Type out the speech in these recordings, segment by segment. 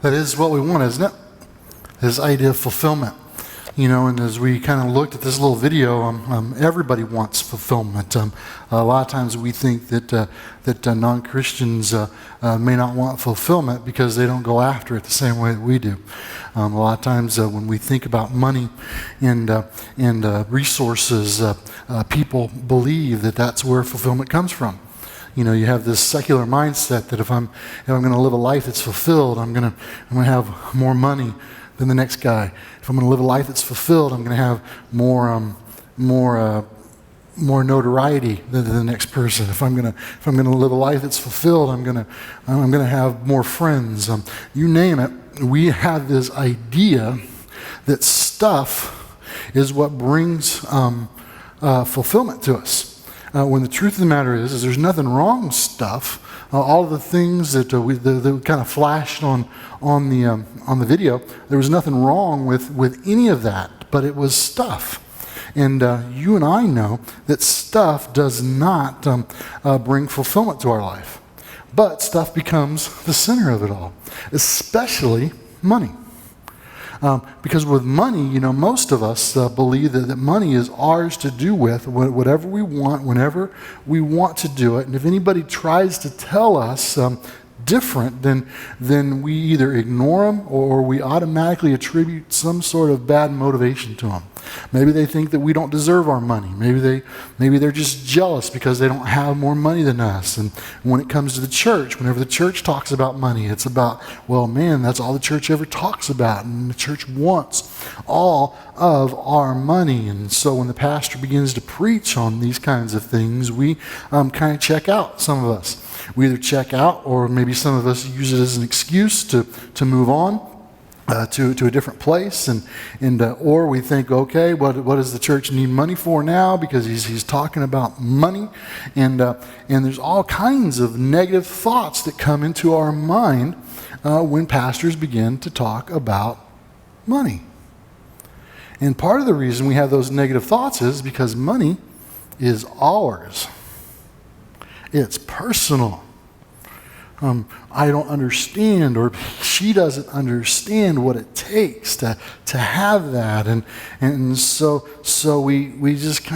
That is what we want, isn't it? This idea of fulfillment. And as we kind of looked at this little video, everybody wants fulfillment. A lot of times we think that non-Christians may not want fulfillment because they don't go after it the same way that we do. A lot of times when we think about money and resources, people believe that that's where fulfillment comes from. You have this secular mindset that if I'm going to live a life that's fulfilled, I'm going to have more money than the next guy. If I'm going to live a life that's fulfilled, I'm going to have more notoriety than the next person. If I'm going to live a life that's fulfilled, I'm going to have more friends. You name it. We have this idea that stuff is what brings fulfillment to us. When the truth of the matter is there's nothing wrong with stuff. All of the things that that kind of flashed on the video, there was nothing wrong with any of that, but it was stuff. And you and I know that stuff does not bring fulfillment to our life. But stuff becomes the center of it all, especially money. Because with money, most of us believe that money is ours to do with whatever we want, whenever we want to do it. And if anybody tries to tell us different, then we either ignore them or we automatically attribute some sort of bad motivation to them. Maybe they think that we don't deserve our money. Maybe they're just jealous because they don't have more money than us. And when it comes to the church, whenever the church talks about money, it's about, well, man, that's all the church ever talks about. And the church wants all of our money. And so when the pastor begins to preach on these kinds of things, we kind of check out, some of us. We either check out, or maybe some of us use it as an excuse to move on to a different place, and or we think, okay, what does the church need money for now? Because he's talking about money, and there's all kinds of negative thoughts that come into our mind when pastors begin to talk about money. And part of the reason we have those negative thoughts is because money is ours. It's personal. I don't understand, or she doesn't understand what it takes to have that, and so we just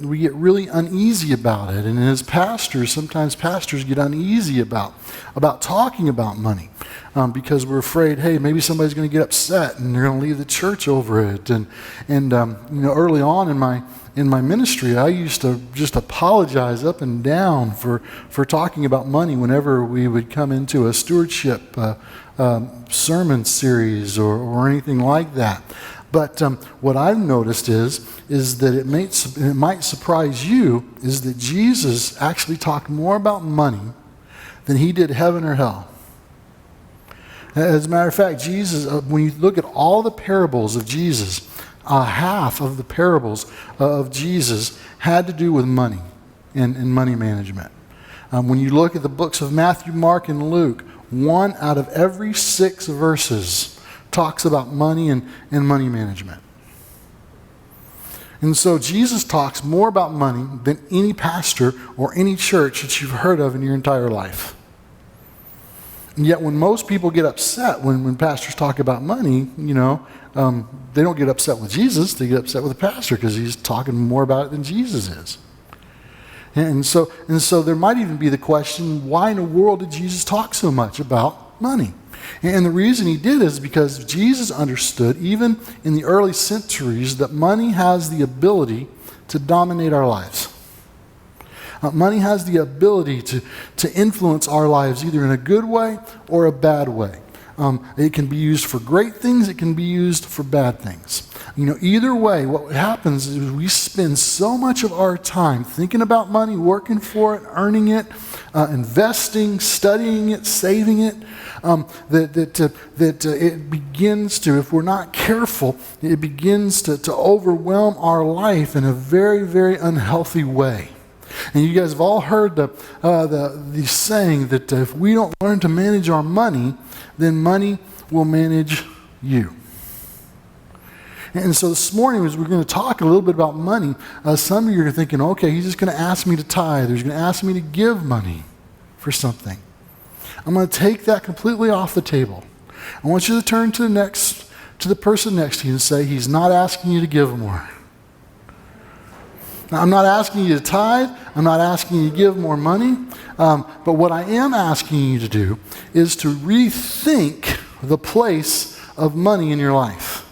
we get really uneasy about it. And as pastors, sometimes pastors get uneasy about talking about money because we're afraid, hey, maybe somebody's going to get upset and they're going to leave the church over it. And early on in my ministry, I used to just apologize up and down for talking about money whenever we would come into a stewardship sermon series or anything like that. But what I've noticed is that it might surprise you is that Jesus actually talked more about money than he did heaven or hell. As a matter of fact, Jesus, when you look at all the parables of Jesus, half of the parables of Jesus had to do with money and money management. When you look at the books of Matthew, Mark, and Luke, 1 out of every 6 verses talks about money and money management. And so Jesus talks more about money than any pastor or any church that you've heard of in your entire life. And yet when most people get upset when pastors talk about money, they don't get upset with Jesus, they get upset with the pastor because he's talking more about it than Jesus is. And so there might even be the question, why in the world did Jesus talk so much about money? And the reason he did is because Jesus understood, even in the early centuries, that money has the ability to dominate our lives. Money has the ability to influence our lives either in a good way or a bad way. It can be used for great things, it can be used for bad things. Either way, what happens is we spend so much of our time thinking about money, working for it, earning it, investing, studying it, saving it, that it begins to, if we're not careful, it begins to overwhelm our life in a very, very unhealthy way. And you guys have all heard the saying that if we don't learn to manage our money, then money will manage you. And so this morning, as we're going to talk a little bit about money, some of you are thinking, okay, he's just going to ask me to tithe, or he's going to ask me to give money for something. I'm going to take that completely off the table. I want you to turn to the person next to you and say, he's not asking you to give more. Now, I'm not asking you to tithe. I'm not asking you to give more money. But what I am asking you to do is to rethink the place of money in your life.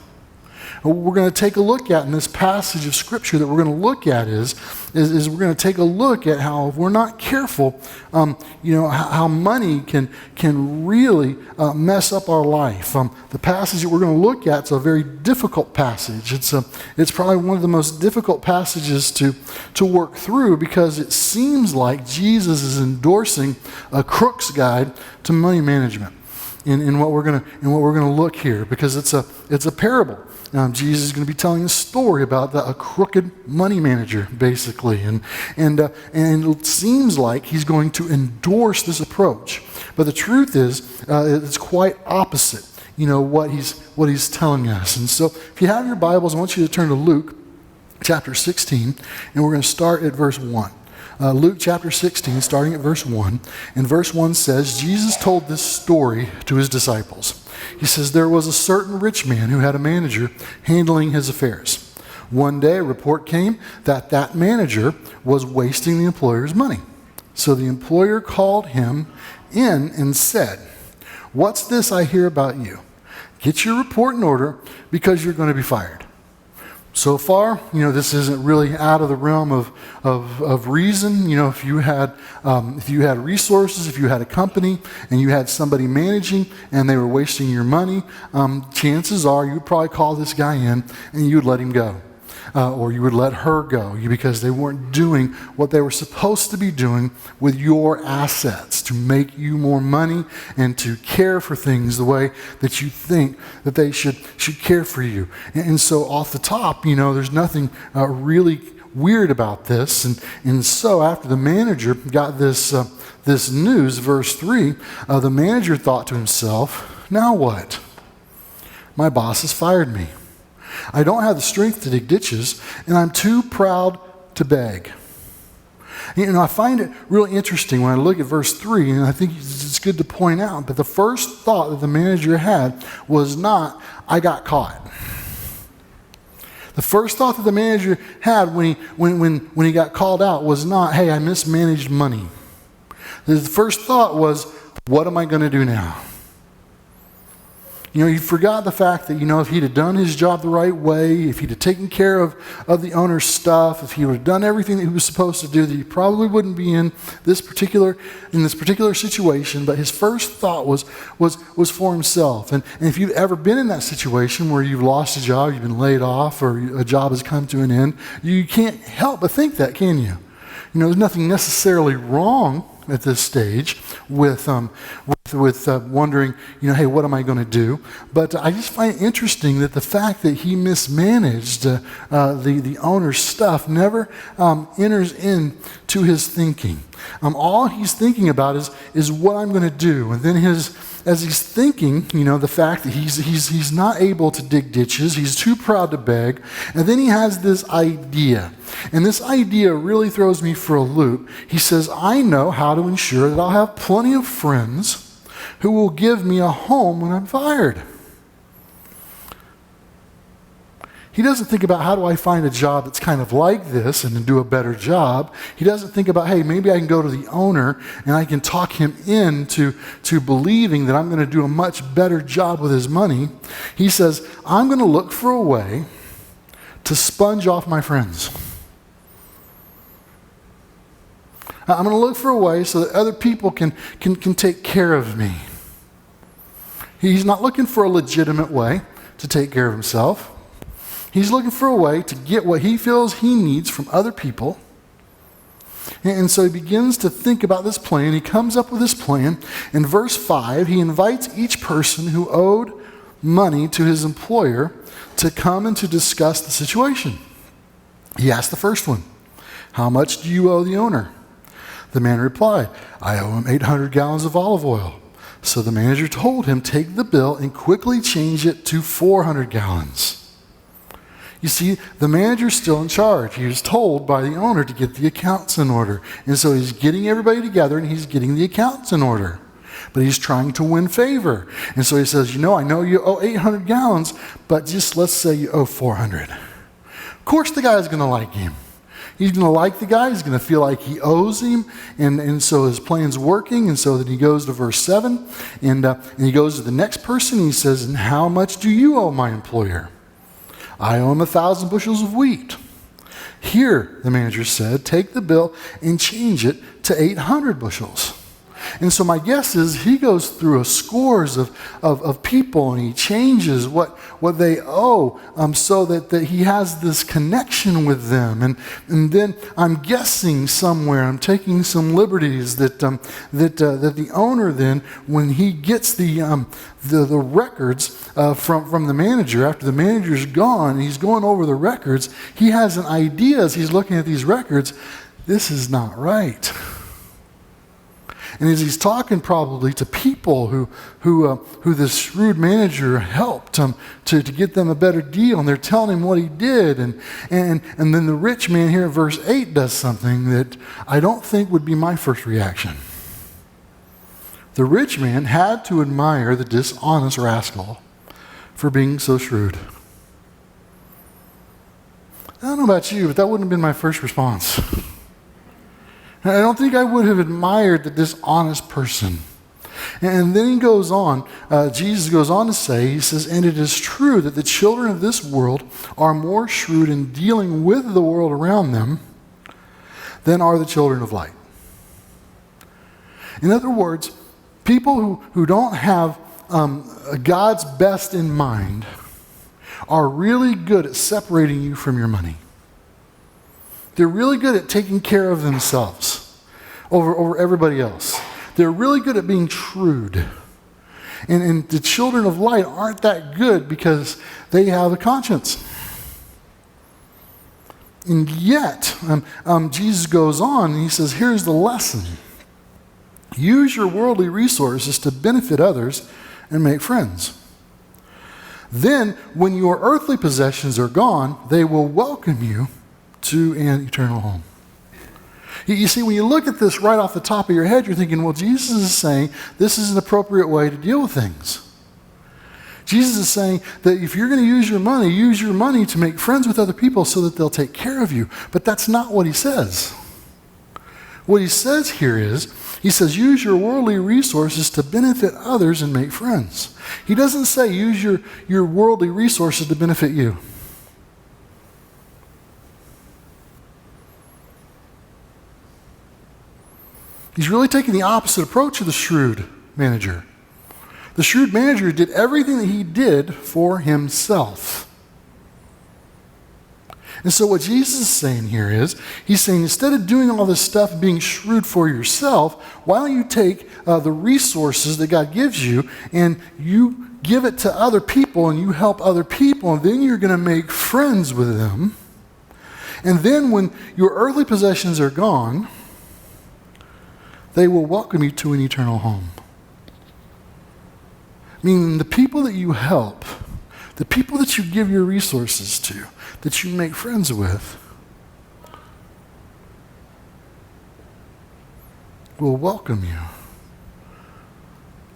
What we're going to take a look at in this passage of Scripture that we're going to look at is we're going to take a look at how, if we're not careful, how money can really mess up our life. The passage that we're going to look at is a very difficult passage. It's probably one of the most difficult passages to work through, because it seems like Jesus is endorsing a crook's guide to money management in what we're going to look here, because it's a parable. Jesus is going to be telling a story about a crooked money manager, basically, and it seems like he's going to endorse this approach. But the truth is, it's quite opposite. What he's telling us. And so, if you have your Bibles, I want you to turn to Luke chapter 16, and we're going to start at verse 1. Luke chapter 16, starting at verse 1. And verse 1 says, Jesus told this story to his disciples. He says, there was a certain rich man who had a manager handling his affairs. One day a report came that manager was wasting the employer's money. So the employer called him in and said, what's this I hear about you? Get your report in order, because you're going to be fired. So far, this isn't really out of the realm of reason. If you had resources, if you had a company and you had somebody managing and they were wasting your money, chances are you'd probably call this guy in and you'd let him go. Or you would let her go, because they weren't doing what they were supposed to be doing with your assets, to make you more money and to care for things the way that you think that they should care for you. And so off the top, there's nothing really weird about this. And so after the manager got this news, verse 3, the manager thought to himself, now what? My boss has fired me. I don't have the strength to dig ditches, and I'm too proud to beg. I find it really interesting when I look at verse 3, and I think it's good to point out, but the first thought that the manager had was not, I got caught. The first thought that the manager had when he got called out was not, hey, I mismanaged money. The first thought was, what am I going to do now? He forgot the fact that, if he'd have done his job the right way, if he'd have taken care of the owner's stuff, if he would have done everything that he was supposed to do, that he probably wouldn't be in this particular situation. But his first thought was for himself. And if you've ever been in that situation where you've lost a job, you've been laid off, or a job has come to an end, you can't help but think that, can you? There's nothing necessarily wrong at this stage with wondering, hey, what am I going to do? But I just find it interesting that the fact that he mismanaged the owner's stuff never enters into his thinking. All he's thinking about is what I'm going to do. And then as he's thinking, the fact that he's not able to dig ditches, he's too proud to beg, and then he has this idea. And this idea really throws me for a loop. He says, I know how to ensure that I'll have plenty of friends who will give me a home when I'm fired. He doesn't think about, how do I find a job that's kind of like this and then do a better job. He doesn't think about, hey, maybe I can go to the owner and I can talk him into believing that I'm going to do a much better job with his money. He says, I'm going to look for a way to sponge off my friends. I'm going to look for a way so that other people can take care of me. He's not looking for a legitimate way to take care of himself. He's looking for a way to get what he feels he needs from other people. And so he begins to think about this plan. He comes up with this plan. In verse 5, he invites each person who owed money to his employer to come and to discuss the situation. He asked the first one, how much do you owe the owner? The man replied, I owe him 800 gallons of olive oil. So the manager told him, take the bill and quickly change it to 400 gallons. You see, the manager's still in charge. He was told by the owner to get the accounts in order. And so he's getting everybody together and he's getting the accounts in order. But he's trying to win favor. And so he says, I know you owe 800 gallons, but just let's say you owe 400. Of course the guy's going to like him. He's going to like the guy. He's going to feel like he owes him. And so his plan's working. And so then he goes to verse 7. And he goes to the next person. And he says, and how much do you owe my employer? I owe him 1,000 bushels of wheat. Here, the manager said, take the bill and change it to 800 bushels. And so my guess is he goes through a scores of people and he changes what they owe so that he has this connection with them. And then I'm guessing somewhere, I'm taking some liberties that the owner then, when he gets the records from the manager, after the manager's gone, he's going over the records, he has an idea as he's looking at these records, this is not right. And as he's talking probably to people who this shrewd manager helped to get them a better deal, and they're telling him what he did, and then the rich man here in verse 8 does something that I don't think would be my first reaction. The rich man had to admire the dishonest rascal for being so shrewd. I don't know about you, but that wouldn't have been my first response. I don't think I would have admired the dishonest person. And then he goes on, Jesus goes on to say, he says, and it is true that the children of this world are more shrewd in dealing with the world around them than are the children of light. In other words, people who don't have God's best in mind are really good at separating you from your money. They're really good at taking care of themselves over everybody else. They're really good at being shrewd. And the children of light aren't that good because they have a conscience. And yet, Jesus goes on and he says, here's the lesson. Use your worldly resources to benefit others and make friends. Then, when your earthly possessions are gone, they will welcome you to an eternal home. You see, when you look at this right off the top of your head, you're thinking, well, Jesus is saying this is an appropriate way to deal with things. Jesus is saying that if you're going to use your money to make friends with other people so that they'll take care of you. But that's not what he says. What he says here is, he says, use your worldly resources to benefit others and make friends. He doesn't say use your worldly resources to benefit you. He's really taking the opposite approach of the shrewd manager. The shrewd manager did everything that he did for himself. And so what Jesus is saying here is, he's saying instead of doing all this stuff and being shrewd for yourself, why don't you take the resources that God gives you and you give it to other people and you help other people, and then you're going to make friends with them. And then when your earthly possessions are gone, they will welcome you to an eternal home. Meaning the people that you help, the people that you give your resources to, that you make friends with, will welcome you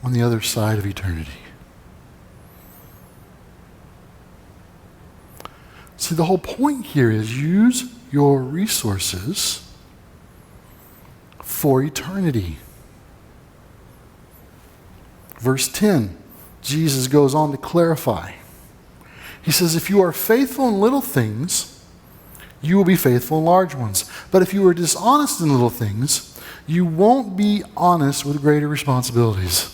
on the other side of eternity. See, the whole point here is use your resources for eternity. Verse 10, Jesus goes on to clarify. He says, if you are faithful in little things, you will be faithful in large ones. But if you are dishonest in little things, you won't be honest with greater responsibilities.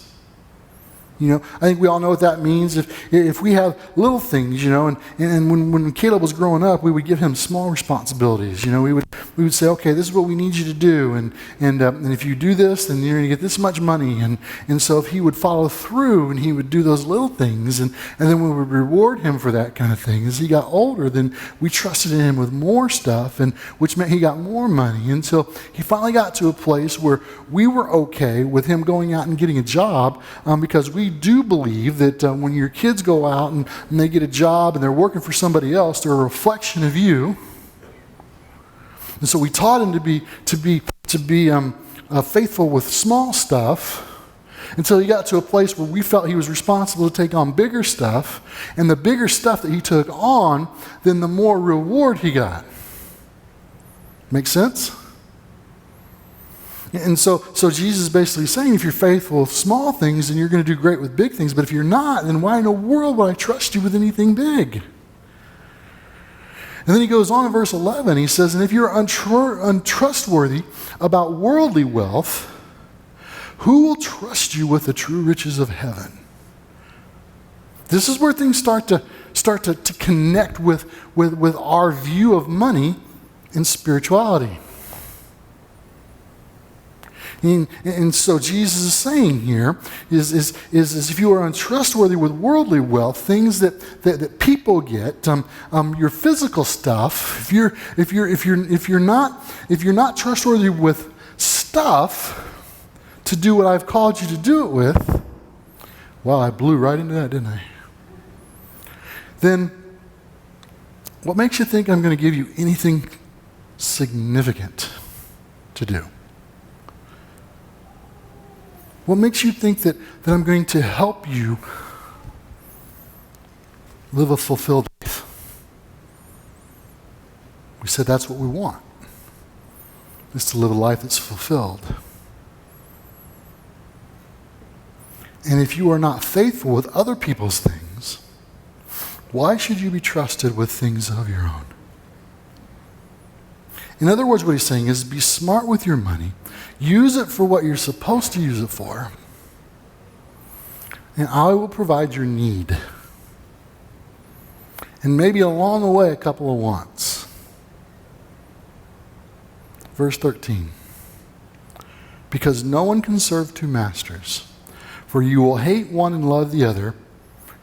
I think we all know what that means. If we have little things, and when Caleb was growing up, we would give him small responsibilities. We would say, okay, this is what we need you to do, and if you do this, then you're going to get this much money. And so if he would follow through and he would do those little things, and then we would reward him for that kind of thing. As he got older, then we trusted in him with more stuff, and which meant he got more money until he finally got to a place where we were okay with him going out and getting a job because we do believe that when your kids go out and they get a job and they're working for somebody else, they're a reflection of you. And so we taught him to be faithful with small stuff, until he got to a place where we felt he was responsible to take on bigger stuff, and the bigger stuff that he took on, then the more reward he got. Make sense? And so Jesus is basically saying, if you're faithful with small things, then you're going to do great with big things. But if you're not, then why in the world would I trust you with anything big? And then he goes on in verse 11. He says, and if you're untrustworthy about worldly wealth, who will trust you with the true riches of heaven? This is where things start to connect with our view of money and spirituality. And so Jesus is saying here is if you are untrustworthy with worldly wealth, things that people get, your physical stuff. If you're not trustworthy with stuff to do what I've called you to do it with, wow, I blew right into that, didn't I? Then what makes you think I'm going to give you anything significant to do? What makes you think that I'm going to help you live a fulfilled life? We said that's what we want, is to live a life that's fulfilled. And if you are not faithful with other people's things, why should you be trusted with things of your own? In other words, what he's saying is be smart with your money. Use it for what you're supposed to use it for. And I will provide your need. And maybe along the way, a couple of wants. Verse 13. Because no one can serve two masters, for you will hate one and love the other.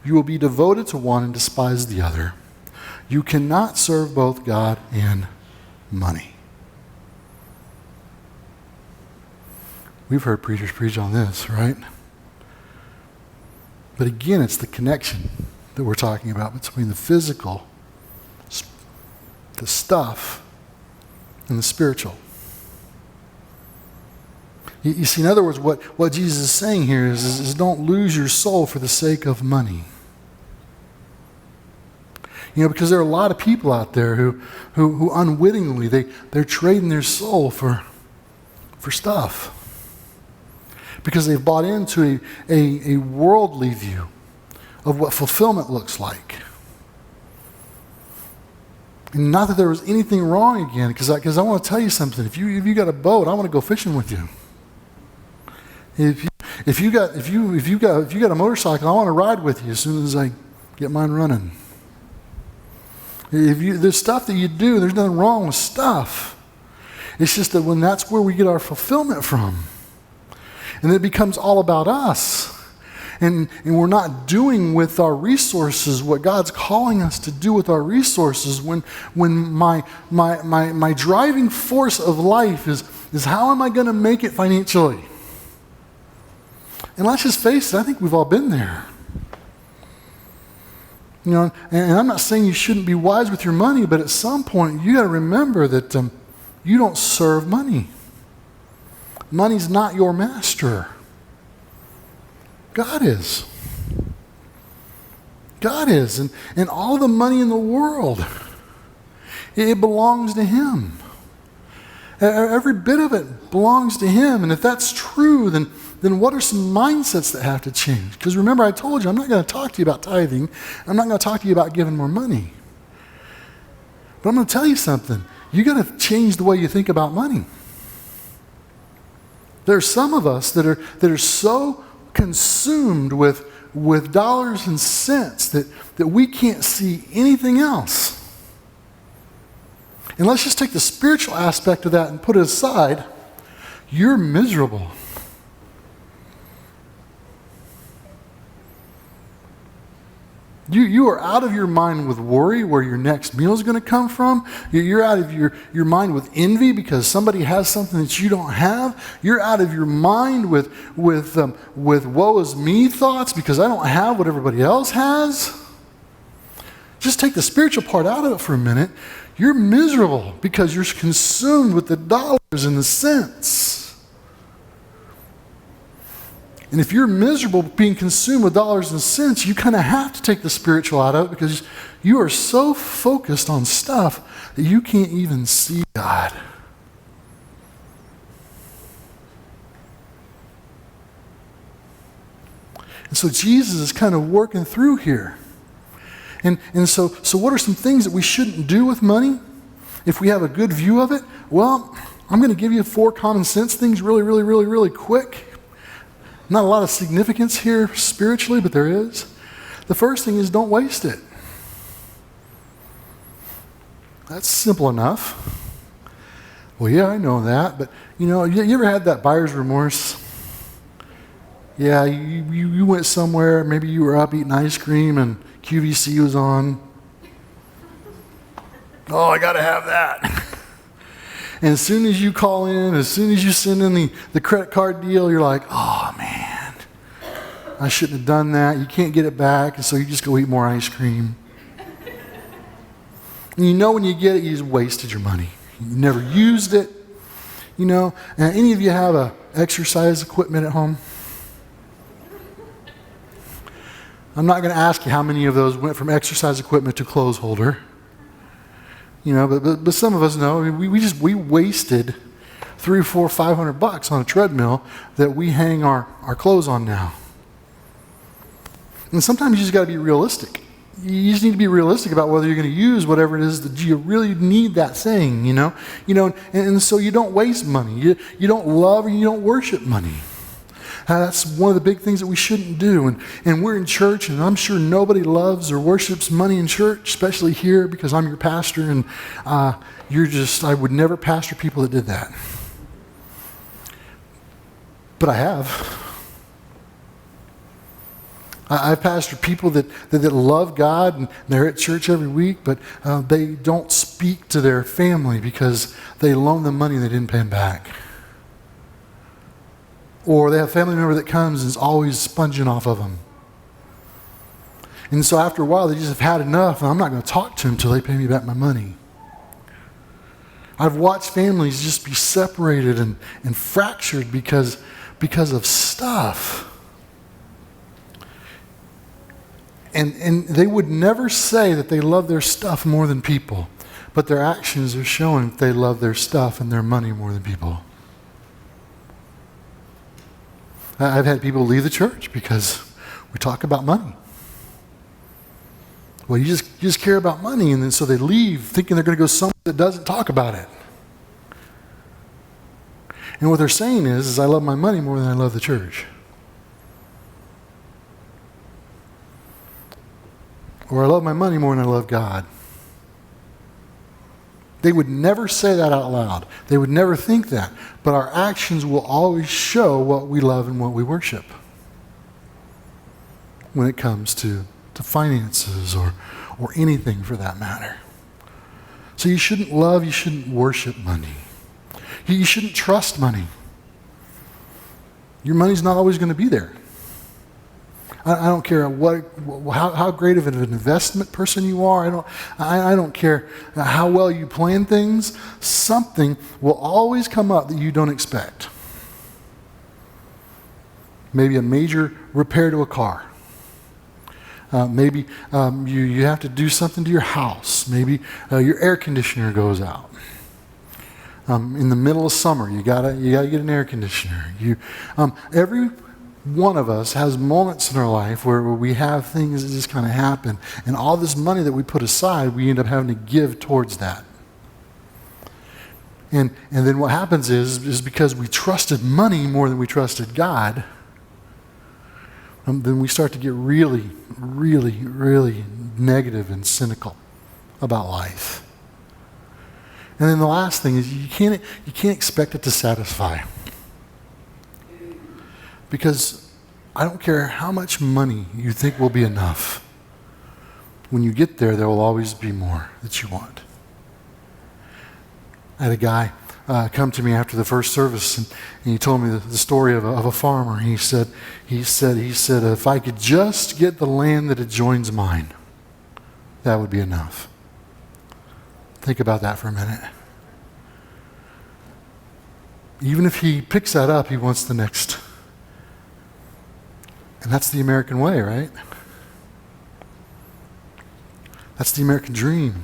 You will be devoted to one and despise the other. You cannot serve both God and money. We've heard preachers preach on this, right? But again, it's the connection that we're talking about between the physical, the stuff, and the spiritual. You see, in other words, what Jesus is saying here is don't lose your soul for the sake of money. You know, because there are a lot of people out there who unwittingly, they're trading their soul for stuff. Because they've bought into a worldly view of what fulfillment looks like. And not that there was anything wrong again, because I want to tell you something. If you got a boat, I want to go fishing with you. If you got a motorcycle, I want to ride with you as soon as I get mine running. There's stuff that you do, there's nothing wrong with stuff. It's just that when that's where we get our fulfillment from. And it becomes all about us. And we're not doing with our resources what God's calling us to do with our resources when my driving force of life is how am I going to make it financially? And let's just face it, I think we've all been there. You know, and I'm not saying you shouldn't be wise with your money, but at some point you got to remember that you don't serve money. Money's not your master. God is. God is. And all the money in the world, it belongs to Him. Every bit of it belongs to Him. And if that's true, then what are some mindsets that have to change? Because remember, I told you, I'm not going to talk to you about tithing. I'm not going to talk to you about giving more money. But I'm going to tell you something. You got to change the way you think about money. There are some of us that are so consumed with dollars and cents that we can't see anything else. And let's just take the spiritual aspect of that and put it aside. You're miserable. You are out of your mind with worry where your next meal is going to come from. You're out of your mind with envy because somebody has something that you don't have. You're out of your mind with woe is me thoughts because I don't have what everybody else has. Just take the spiritual part out of it for a minute. You're miserable because you're consumed with the dollars and the cents. And if you're miserable being consumed with dollars and cents, you kind of have to take the spiritual out of it because you are so focused on stuff that you can't even see God. And so Jesus is kind of working through here. And so what are some things that we shouldn't do with money if we have a good view of it? Well, I'm going to give you 4 common sense things really quick. Not a lot of significance here spiritually, but there is. The first thing is don't waste it. That's simple enough. Well, yeah, I know that, but you ever had that buyer's remorse? Yeah, you went somewhere, maybe you were up eating ice cream and QVC was on. Oh, I got to have that. And as soon as you call in, as soon as you send in the credit card deal, you're like, oh man, I shouldn't have done that. You can't get it back, and so you just go eat more ice cream. And when you get it, you just wasted your money. You never used it. And any of you have exercise equipment at home? I'm not going to ask you how many of those went from exercise equipment to clothes holder. But some of us know we wasted $300, $400, $500 on a treadmill that we hang our clothes on now. And sometimes you just got to be realistic. You just need to be realistic about whether you're going to use whatever it is that you really need that thing. And so you don't waste money. You don't love or you don't worship money. That's one of the big things that we shouldn't do. And we're in church, and I'm sure nobody loves or worships money in church, especially here because I'm your pastor, and I would never pastor people that did that. But I have. I've pastored people that love God, and they're at church every week, but they don't speak to their family because they loan them money and they didn't pay them back. Or they have a family member that comes and is always sponging off of them. And so after a while, they just have had enough, and I'm not going to talk to them until they pay me back my money. I've watched families just be separated and fractured because of stuff. And they would never say that they love their stuff more than people, but their actions are showing that they love their stuff and their money more than people. I've had people leave the church because we talk about money. Well, you just care about money, and then so they leave thinking they're going to go somewhere that doesn't talk about it. And what they're saying is I love my money more than I love the church. Or I love my money more than I love God. They would never say that out loud. They would never think that. But our actions will always show what we love and what we worship when it comes to finances or anything for that matter. So you shouldn't worship money. You shouldn't trust money. Your money's not always going to be there. I don't care how great of an investment person you are. I don't care how well you plan things. Something will always come up that you don't expect. Maybe a major repair to a car. Maybe you have to do something to your house. Maybe your air conditioner goes out. In the middle of summer, you gotta get an air conditioner. Every one of us has moments in our life where we have things that just kind of happen, and all this money that we put aside, we end up having to give towards that. And then what happens is because we trusted money more than we trusted God, then we start to get really, really, really negative and cynical about life. And then the last thing is you can't expect it to satisfy. Because I don't care how much money you think will be enough. When you get there will always be more that you want. I had a guy come to me after the first service, and he told me the story of a farmer. He said, if I could just get the land that adjoins mine, that would be enough. Think about that for a minute. Even if he picks that up, he wants the next And that's the American way, right? That's the American dream.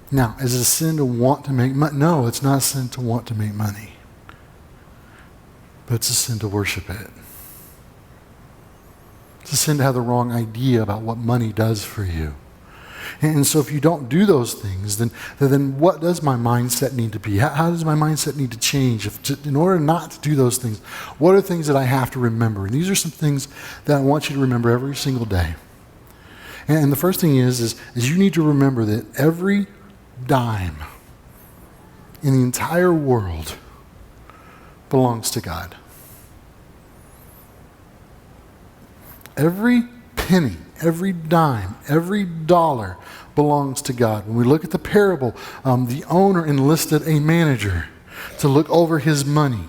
Now, is it a sin to want to make money? No, it's not a sin to want to make money. But it's a sin to worship it. It's a sin to have the wrong idea about what money does for you. And so if you don't do those things, then what does my mindset need to be? How does my mindset need to change? In order not to do those things, what are things that I have to remember? And these are some things that I want you to remember every single day. And the first thing is you need to remember that every dime in the entire world belongs to God. Every penny, every dime, every dollar belongs to God. When we look at the parable, the owner enlisted a manager to look over his money,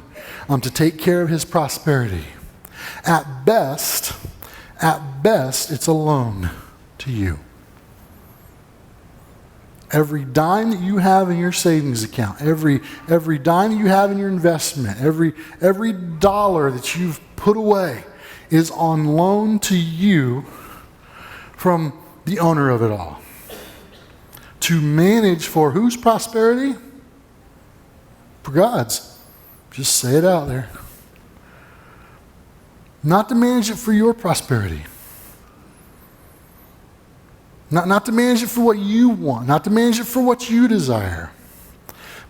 to take care of his prosperity. At best, it's a loan to you. Every dime that you have in your savings account, every dime that you have in your investment, every dollar that you've put away is on loan to you from the owner of it all. To manage for whose prosperity? For God's. Just say it out there. Not to manage it for your prosperity. Not to manage it for what you want. Not to manage it for what you desire.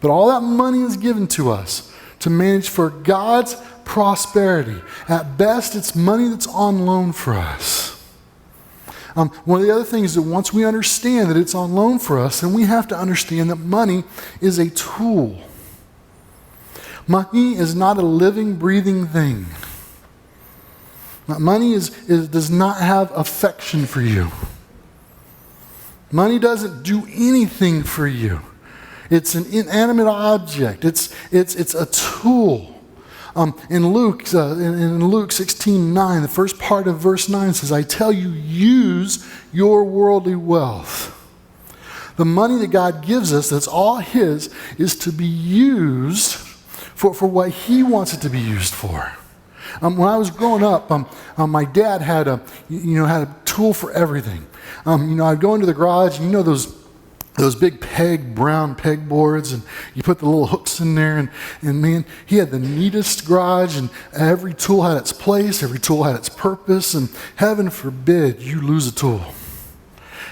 But all that money is given to us to manage for God's prosperity. At best, it's money that's on loan for us. One of the other things that once we understand that it's on loan for us, then we have to understand that money is a tool. Money is not a living, breathing thing. Money does not have affection for you. Money doesn't do anything for you. It's an inanimate object. It's a tool. In Luke 16:9, the first part of verse 9 says, I tell you, use your worldly wealth. The money that God gives us, that's all His, is to be used for what He wants it to be used for. When I was growing up, my dad had a tool for everything. I'd go into the garage, and those big brown pegboards, and you put the little hooks in there, and man, he had the neatest garage, and every tool had its place, every tool had its purpose, and heaven forbid you lose a tool.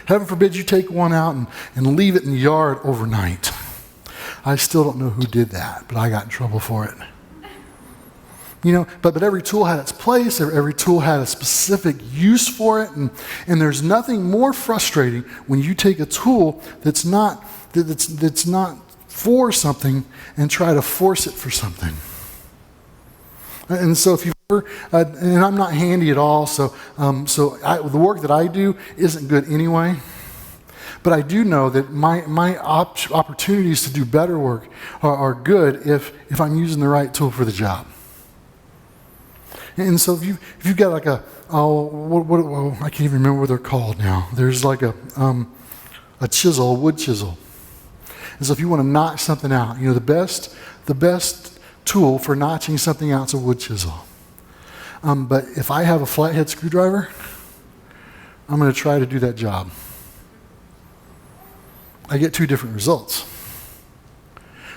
Heaven forbid you take one out and leave it in the yard overnight. I still don't know who did that, but I got in trouble for it. But every tool had its place, every tool had a specific use for it, and there's nothing more frustrating when you take a tool that's not for something and try to force it for something. And so if you've ever, and I'm not handy at all, so the work that I do isn't good anyway. But I do know that my opportunities to do better work are good if I'm using the right tool for the job. And so if you've got like I can't even remember what they're called now. There's like a chisel, a wood chisel. And so if you want to notch something out, the best tool for notching something out is a wood chisel. But if I have a flathead screwdriver, I'm going to try to do that job. I get two different results.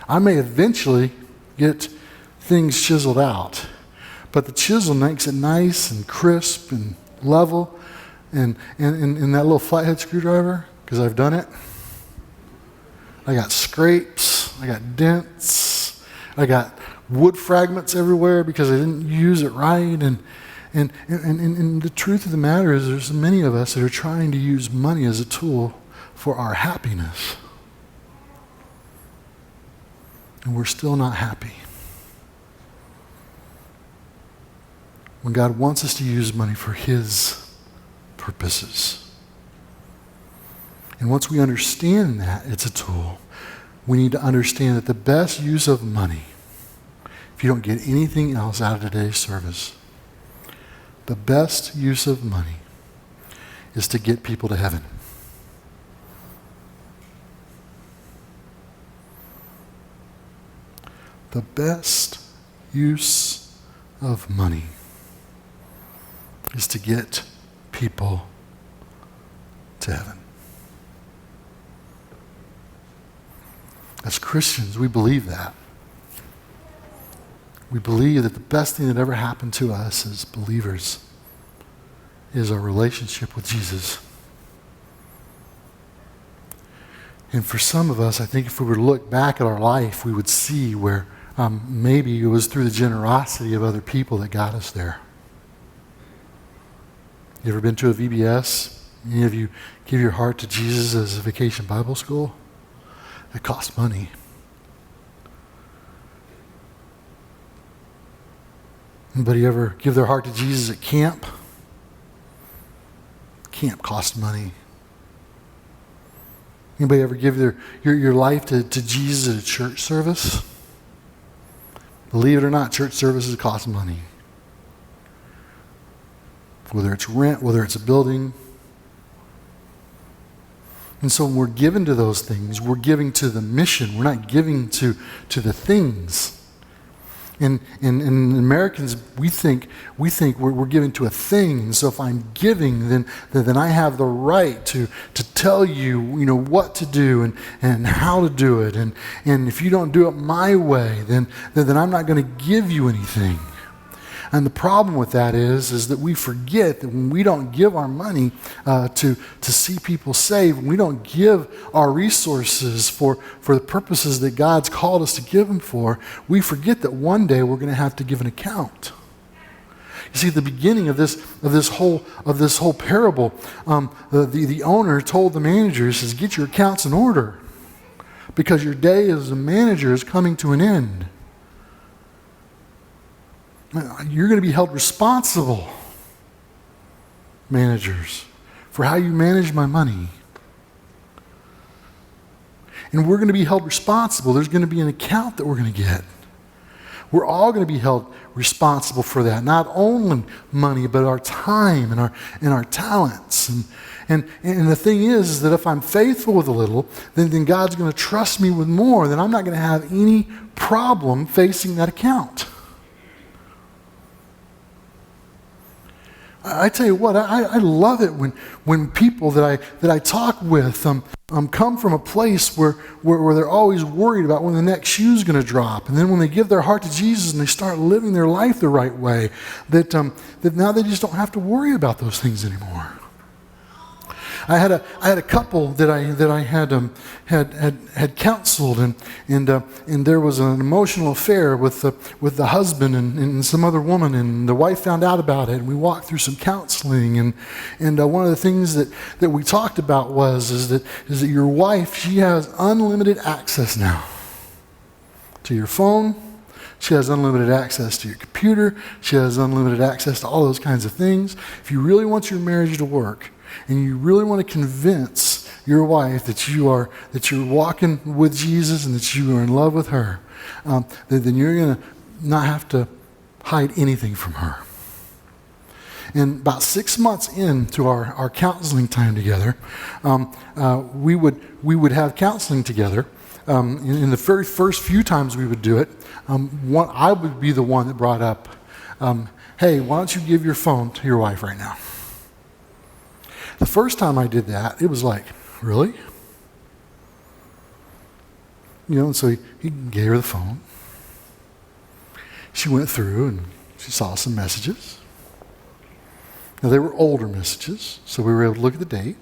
I may eventually get things chiseled out, but the chisel makes it nice and crisp and level. And that little flathead screwdriver, because I've done it, I got scrapes, I got dents, I got wood fragments everywhere because I didn't use it right. And the truth of the matter is there's many of us that are trying to use money as a tool for our happiness. And we're still not happy. When God wants us to use money for His purposes. And once we understand that it's a tool, we need to understand that the best use of money, if you don't get anything else out of today's service, the best use of money is to get people to heaven. The best use of money is to get people to heaven. As Christians, we believe that. We believe that the best thing that ever happened to us as believers is our relationship with Jesus. And for some of us, I think if we were to look back at our life, we would see where maybe it was through the generosity of other people that got us there. You ever been to a VBS? Any of you give your heart to Jesus as a vacation Bible school? It costs money. Anybody ever give their heart to Jesus at camp? Camp costs money. Anybody ever give your life to Jesus at a church service? Believe it or not, church services cost money. Whether it's rent, whether it's a building. And so when we're giving to those things, we're giving to the mission. We're not giving to the things. And Americans, we think we're giving to a thing. And so if I'm giving, then I have the right to tell you, what to do and how to do it. And if you don't do it my way, then I'm not going to give you anything. And the problem with that is that we forget that when we don't give our money to see people saved, when we don't give our resources for the purposes that God's called us to give them for, we forget that one day we're going to have to give an account. You see, at the beginning of this whole parable, the owner told the manager, he says, "Get your accounts in order, because your day as a manager is coming to an end. You're going to be held responsible, managers, for how you manage my money. And we're going to be held responsible. There's going to be an account that we're going to get. We're all going to be held responsible for that. Not only money, but our time and our talents. And the thing is that if I'm faithful with a little, then God's going to trust me with more. Then I'm not going to have any problem facing that account." I tell you what, I love it when people that I talk with come from a place where they're always worried about when the next shoe's going to drop, and then when they give their heart to Jesus and they start living their life the right way, that now they just don't have to worry about those things anymore. I had a couple that I had counseled, and there was an emotional affair with the husband and some other woman, and the wife found out about it, and we walked through some counseling, and one of the things that we talked about is that your wife, she has unlimited access now to your phone. She has unlimited access to your computer. She has unlimited access to all those kinds of things. If you really want your marriage to work, and you really want to convince your wife that you're walking with Jesus and that you are in love with her, then you're going to not have to hide anything from her. And about 6 months into our counseling time together, we would have counseling together. In the very first few times we would do it, I would be the one that brought up, "Hey, why don't you give your phone to your wife right now?" The first time I did that, it was like, "Really?" And so he gave her the phone. She went through and she saw some messages. Now, they were older messages, so we were able to look at the date.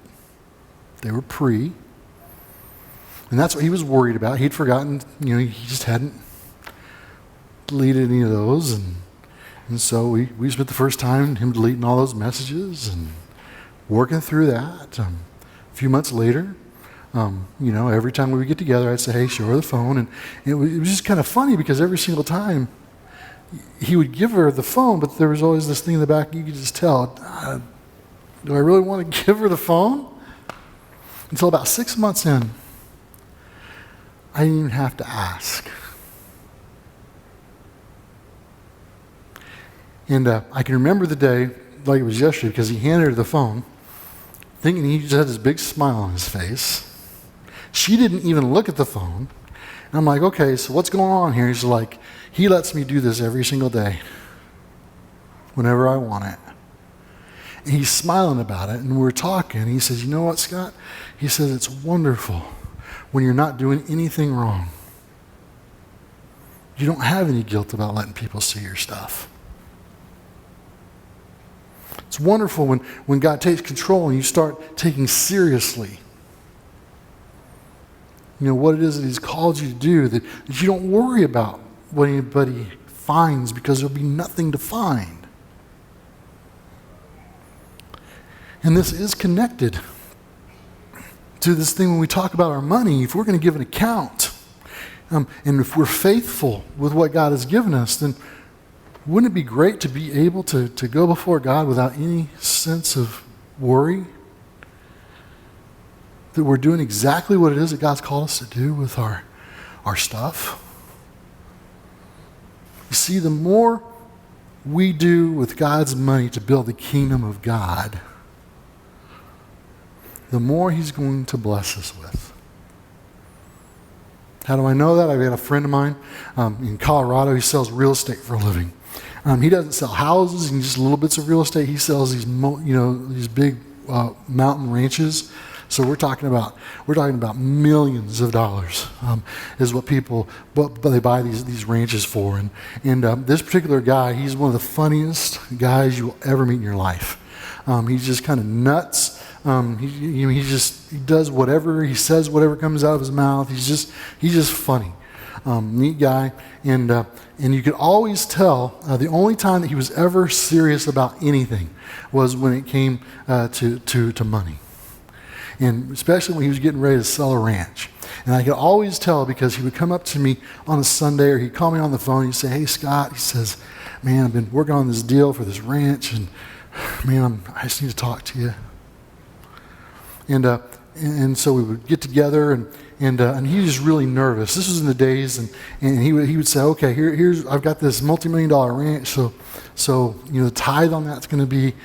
They were pre. And that's what he was worried about. He'd forgotten, he just hadn't deleted any of those. And so we spent the first time him deleting all those messages and working through that. A few months later, every time we would get together, I'd say, "Hey, show her the phone." And it was just kind of funny because every single time he would give her the phone, but there was always this thing in the back, you could just tell, do I really want to give her the phone? Until about 6 months in, I didn't even have to ask. And I can remember the day like it was yesterday because he handed her the phone, thinking he just had this big smile on his face. She didn't even look at the phone. And I'm like, "Okay, so what's going on here?" He's like, "He lets me do this every single day, whenever I want it." And he's smiling about it, and we're talking. He says, you know what, Scott? He says, it's wonderful when you're not doing anything wrong. You don't have any guilt about letting people see your stuff. It's wonderful when God takes control and you start taking seriously what it is that he's called you to do, that you don't worry about what anybody finds, because there'll be nothing to find. And this is connected to this thing when we talk about our money. If we're going to give an account, and if we're faithful with what God has given us, then wouldn't it be great to be able to go before God without any sense of worry? That we're doing exactly what it is that God's called us to do with our stuff? You see, the more we do with God's money to build the kingdom of God, the more he's going to bless us with. How do I know that? I've got a friend of mine in Colorado. He sells real estate for a living. He doesn't sell houses and just little bits of real estate. He sells these big mountain ranches. So we're talking about millions of dollars is what people they buy these ranches for. And this particular guy, he's one of the funniest guys you will ever meet in your life. He's just kind of nuts. He does whatever, he says whatever comes out of his mouth. He's just funny. Neat guy. And you could always tell the only time that he was ever serious about anything was when it came to money. And especially when he was getting ready to sell a ranch. And I could always tell, because he would come up to me on a Sunday, or he'd call me on the phone. He'd say, hey, Scott, he says, man, I've been working on this deal for this ranch, and man, I just need to talk to you. And so we would get together, and he was really nervous. This was in the days, and he would say, okay, here's I've got this multi-million-dollar ranch, so the tithe on that's going to be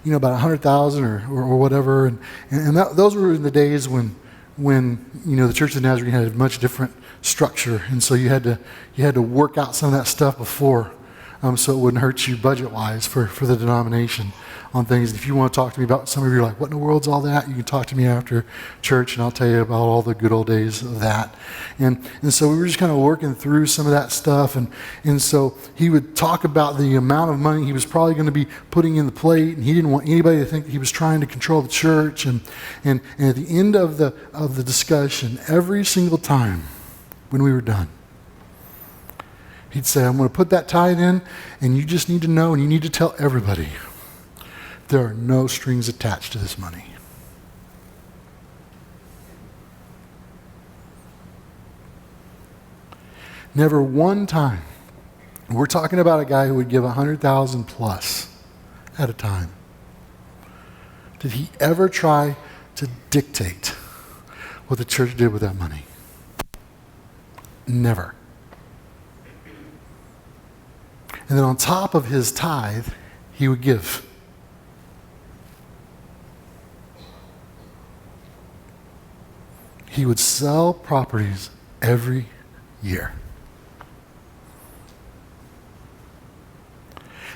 about $100,000 or whatever, and those were in the days when the Church of the Nazarene had a much different structure, and so you had to work out some of that stuff before, so it wouldn't hurt you budget-wise for the denomination on things. If you want to talk to me about, some of you are like, what in the world's all that? You can talk to me after church, and I'll tell you about all the good old days of that. And so we were just kind of working through some of that stuff, and so he would talk about the amount of money he was probably going to be putting in the plate, and he didn't want anybody to think that he was trying to control the church. And at the end of the discussion, every single time when we were done, he'd say, I'm going to put that tithe in, and you just need to know, and you need to tell everybody, there are no strings attached to this money. Never one time. We're talking about a guy who would give $100,000 plus at a time. Did he ever try to dictate what the church did with that money? Never. And then on top of his tithe, he would give. He would sell properties every year.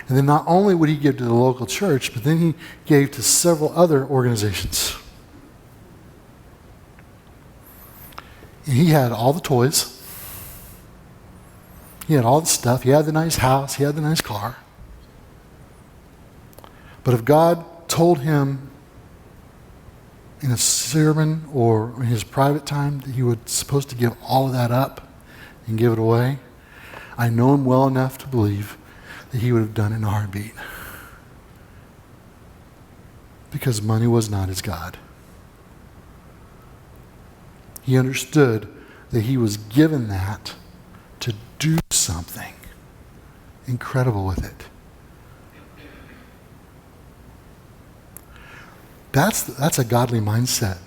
And then not only would he give to the local church, but then he gave to several other organizations. And he had all the toys. He had all the stuff. He had the nice house. He had the nice car. But if God told him in a sermon or in his private time that he was supposed to give all of that up and give it away, I know him well enough to believe that he would have done it in a heartbeat. Because money was not his God. He understood that he was given that to do something incredible with it. That's a godly mindset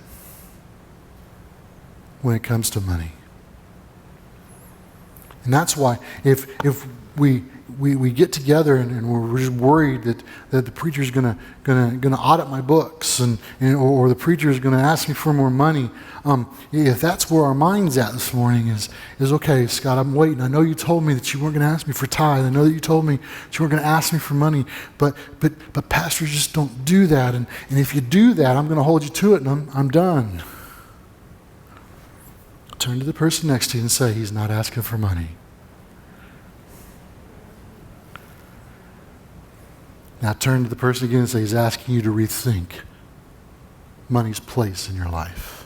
when it comes to money. And that's why if we get together and we're just worried that the preacher's gonna audit my books or the preacher is gonna ask me for more money. If that's where our mind's at this morning is okay, Scott, I'm waiting. I know you told me that you weren't gonna ask me for tithe. I know that you told me that you weren't gonna ask me for money, but pastors just don't do that. And if you do that, I'm gonna hold you to it, and I'm done. Turn to the person next to you and say, he's not asking for money. Now turn to the person again and say, he's asking you to rethink money's place in your life.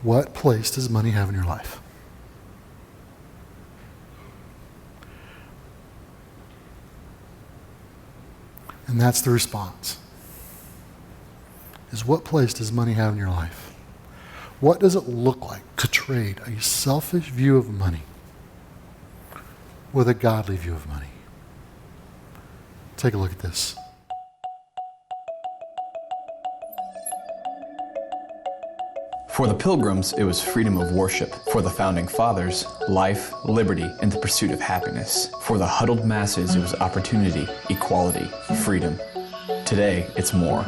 What place does money have in your life? And that's the response. Is what place does money have in your life? What does it look like to trade a selfish view of money with a godly view of money? Take a look at this. For the Pilgrims, it was freedom of worship. For the Founding Fathers, life, liberty, and the pursuit of happiness. For the huddled masses, it was opportunity, equality, freedom. Today, it's more.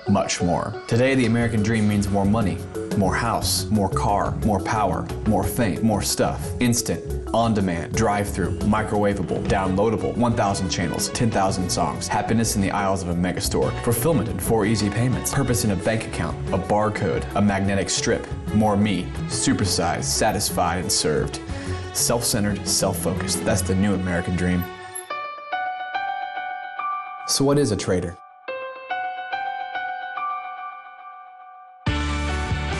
Much more. Today, the American dream means more money, more house, more car, more power, more fame, more stuff. Instant, on-demand, drive-through, microwavable, downloadable, 1,000 channels, 10,000 songs, happiness in the aisles of a megastore, fulfillment in 4 easy payments, purpose in a bank account, a barcode, a magnetic strip, more me, supersized, satisfied, and served. Self-centered, self-focused. That's the new American dream. So what is a trader?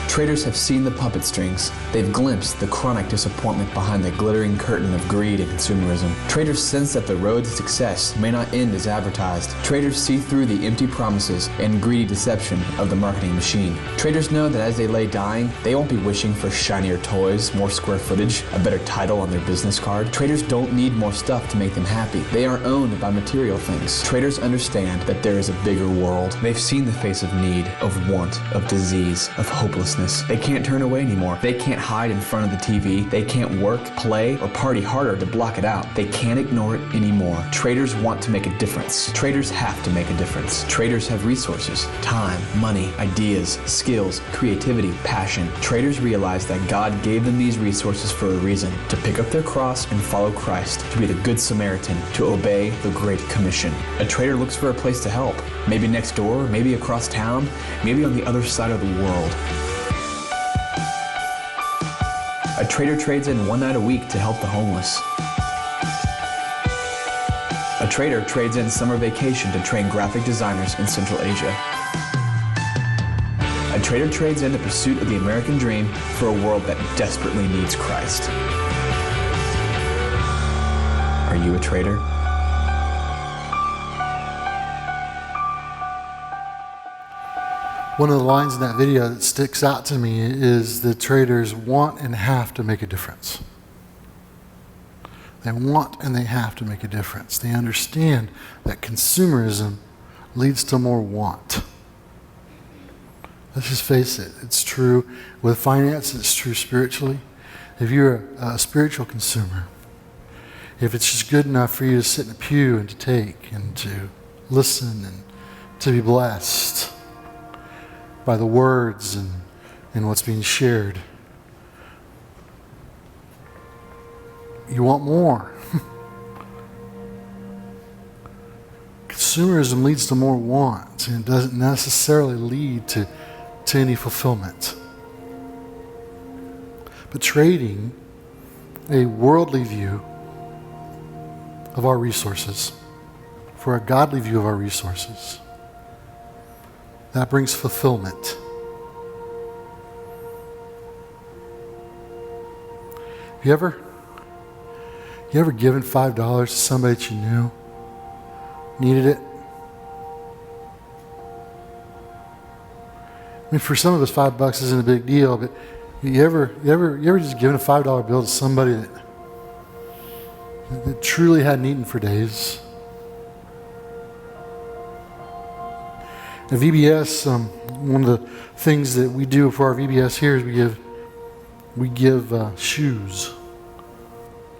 Traders have seen the puppet strings. They've glimpsed the chronic disappointment behind the glittering curtain of greed and consumerism. Traders sense that the road to success may not end as advertised. Traders see through the empty promises and greedy deception of the marketing machine. Traders know that as they lay dying, they won't be wishing for shinier toys, more square footage, a better title on their business card. Traders don't need more stuff to make them happy. They are owned by material things. Traders understand that there is a bigger world. They've seen the face of need, of want, of disease, of hopelessness. They can't turn away anymore. They can't hide in front of the TV. They can't work, play, or party harder to block it out. They can't ignore it anymore. Traders want to make a difference. Traders have to make a difference. Traders have resources, time, money, ideas, skills, creativity, passion. Traders realize that God gave them these resources for a reason, to pick up their cross and follow Christ, to be the Good Samaritan, to obey the Great Commission. A trader looks for a place to help. Maybe next door, maybe across town, maybe on the other side of the world. A trader trades in 1 night a week to help the homeless. A trader trades in summer vacation to train graphic designers in Central Asia. A trader trades in the pursuit of the American dream for a world that desperately needs Christ. Are you a trader? One of the lines in that video that sticks out to me is the traders want and have to make a difference. They want and they have to make a difference. They understand that consumerism leads to more want. Let's just face it, it's true with finance, it's true spiritually. If you're a spiritual consumer, if it's just good enough for you to sit in a pew and to take and to listen and to be blessed by the words and what's being shared, you want more. Consumerism leads to more want, and it doesn't necessarily lead to any fulfillment. But trading a worldly view of our resources for a godly view of our resources, that brings fulfillment. You ever given $5 to somebody that you knew needed it? I mean, for some of us, $5 isn't a big deal, but you ever just given a $5 bill to somebody that truly hadn't eaten for days? At VBS, one of the things that we do for our VBS here is we give shoes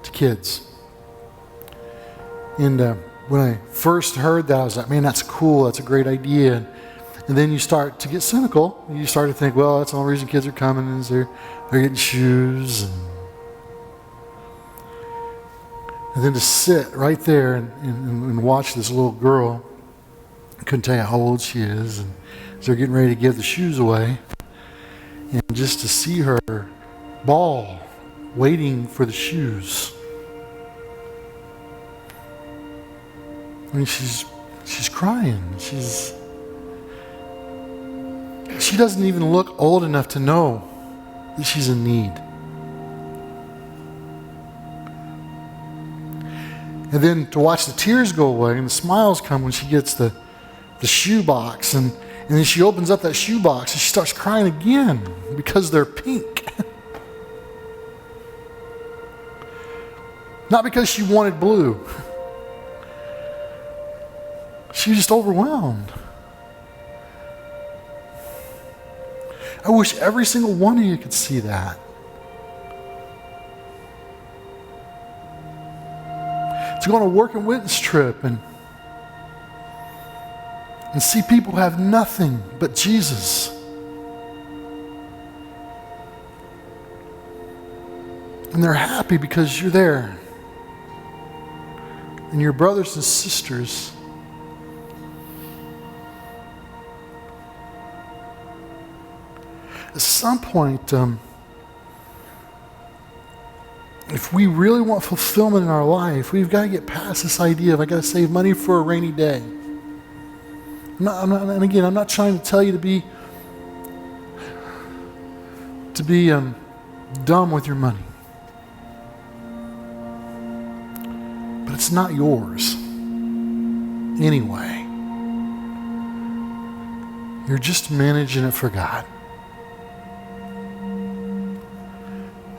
to kids. And when I first heard that, I was like, man, that's cool. That's a great idea. And then you start to get cynical. You start to think, well, that's the only reason kids are coming is they're getting shoes. And then to sit right there and watch this little girl, I couldn't tell you how old she is, and as they're getting ready to give the shoes away, and just to see her bawl, waiting for the shoes. I mean, she's crying. She doesn't even look old enough to know that she's in need. And then to watch the tears go away and the smiles come when she gets the shoe box, and then she opens up that shoe box and she starts crying again because they're pink. Not because she wanted blue. She was just overwhelmed. I wish every single one of you could see that. To go on a work and witness trip and see people who have nothing but Jesus. And they're happy because you're there. And your brothers and sisters. At some point, if we really want fulfillment in our life, we've got to get past this idea of I got to save money for a rainy day. And again, I'm not trying to tell you to be dumb with your money, but it's not yours anyway. You're just managing it for God.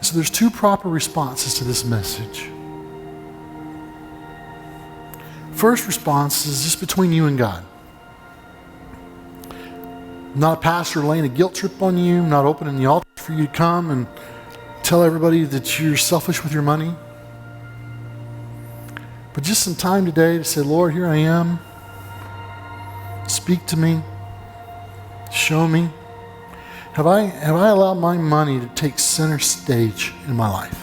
So there's two proper responses to this message. First response is just between you and God. Not a pastor laying a guilt trip on you, not opening the altar for you to come and tell everybody that you're selfish with your money. But just some time today to say, Lord, here I am. Speak to me. Show me. Have I allowed my money to take center stage in my life?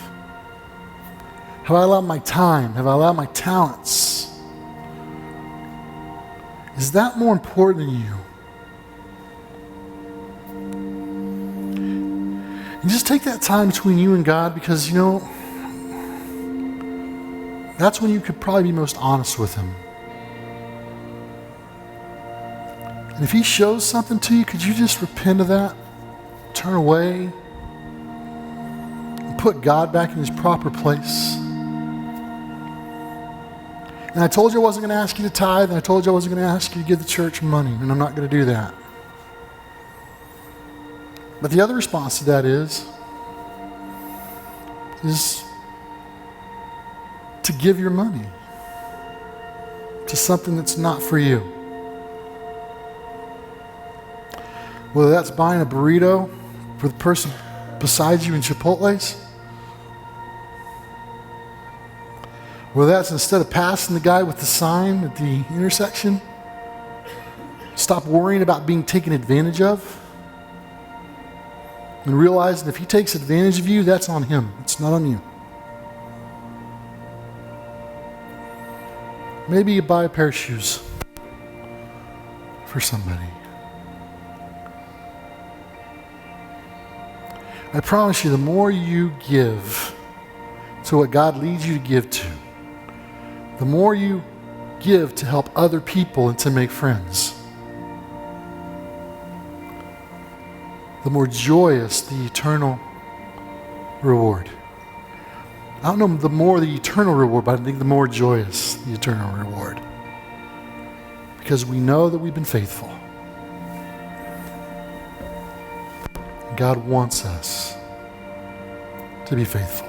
Have I allowed my time? Have I allowed my talents? Is that more important than you? And just take that time between you and God, because, that's when you could probably be most honest with Him. And if He shows something to you, could you just repent of that? Turn away and put God back in His proper place. And I told you I wasn't going to ask you to tithe, and I told you I wasn't going to ask you to give the church money, and I'm not going to do that. But the other response to that is to give your money to something that's not for you. Whether that's buying a burrito for the person beside you in Chipotle's, whether that's instead of passing the guy with the sign at the intersection, stop worrying about being taken advantage of, and realizing if he takes advantage of you, that's on him. It's not on you. Maybe you buy a pair of shoes for somebody. I promise you, the more you give to what God leads you to give to, the more you give to help other people and to make friends, the more joyous the eternal reward. I don't know the more the eternal reward, but I think the more joyous the eternal reward. Because we know that we've been faithful. God wants us to be faithful.